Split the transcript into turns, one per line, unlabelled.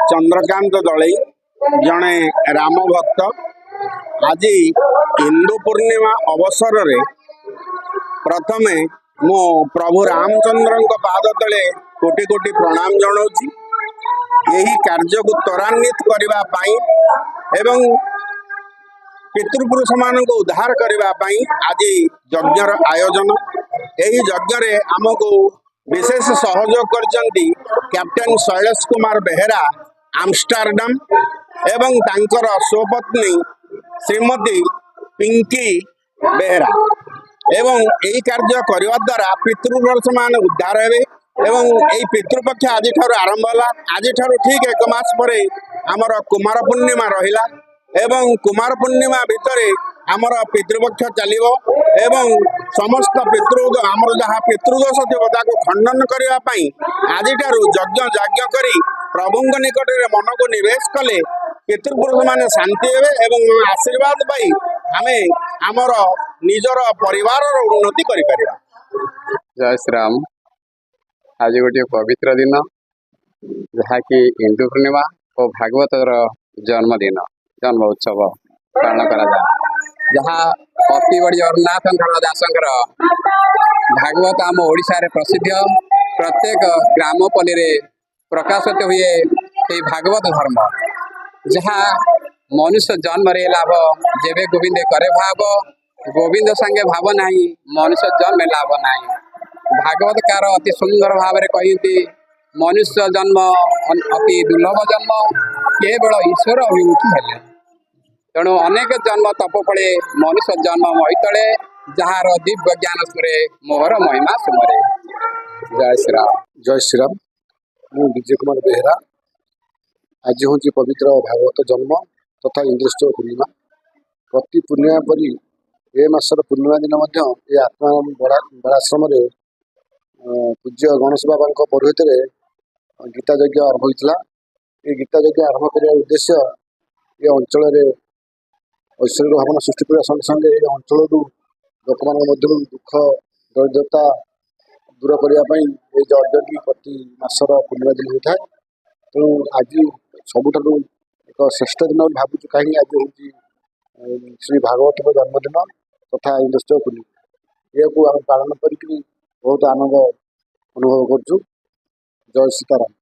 चंद्रकांत दलई जड़े राम भक्त। आज हिंदू पूर्णिमा अवसर रे प्रथमे मो प्रभु रामचंद्र पाद तले कोटि कोटि प्रणाम जनाऊँगी। यही कार्य को त्वरान्वित करने एवं पितृपुरुष मान को उद्धार करने आज यज्ञर आयोजन। यही यज्ञ आमको विशेष सहयोग करछंती कैप्टेन शैलेश कुमार बेहेरा आमस्टरडाम एवं तांकर स्वपत्नी श्रीमती पिंकी बेहेरा एवं यही कार्य करने द्वारा पितृपुरुष मान उद्धार हे एवं यही पितृपक्ष आज आरंभ है। आज ठीक एक मास पर आमर कुमार पूर्णिमा रहिला एवं कुमार पूर्णिमा भितर आमर पितृपक्ष चलिबो एवं समस्त पितृ आमर जहाँ पितृदोष थी खंडन करने आज यज्ञ याज्ञ करी प्रभु निकट में मन को निवेश कले पितृपुरुष माने शांति हेबे एवं आशीर्वाद पाई आमे आमर निजर परिवार उन्नति करि परिबा।
जय श्री राम। आज गोटे पवित्र दिन जहाँ कि हिंदू पूर्णिमा और भागवत जन्मदिन जन्म उत्सव पालन करा जहाँ अति बड़ी जगन्नाथ दासंकर भागवत आम ओडिशा रे प्रसिद्ध प्रत्येक ग्रामपल्ली रे प्रकाशित हुए ये भागवत धर्म जहाँ मनुष्य जन्म रे लाभ जेबे गोविंद करे भाव गोविंद संगे भाव नहीं मनुष्य जन्म लाभ नहीं। भागवत कार अति सुंदर भाव में कहती मनुष्य जन्म अति दुर्लभ जन्म केवल ईश्वर अभिमुखी हेले तेणु अनेक जन्म तप फले मनुष्य जन्म मईतले जार दिव्य ज्ञान सुरे मोहर महिमा सुमरे। जय श्री राम।
जय श्री राम। मु विजय कुमार बेहेरा। आज हूँ पवित्र भागवत जन्म तथा इंद्रष्ट पूर्णिमा। प्रति पूर्णिमा परी ए मासर पूर्णिमा दिन ये आत्मा बड़ाश्रम पूज्य गणेश बाबा पौरोहित गीता यज्ञ आरंभ होता। ये गीता यज्ञ आरंभ करने उद्देश्य ये अंचल ऐश्वर्य भावना सृष्टि करने संगे संगे ये अंचल लोक मान दुख दरिद्रता दूर करने ये यज्ञ प्रति मासर पूर्णिमा दिन होता है। तेणु आज सबुठ एक श्रेष्ठ दिन भावुँ कहीं आज हूँ श्री भागवत जन्मदिन तथा इंद्रष्ट पूर्णिमा ये आम पालन कर बहुत आनंद अनुभव कर। जय सीताराम।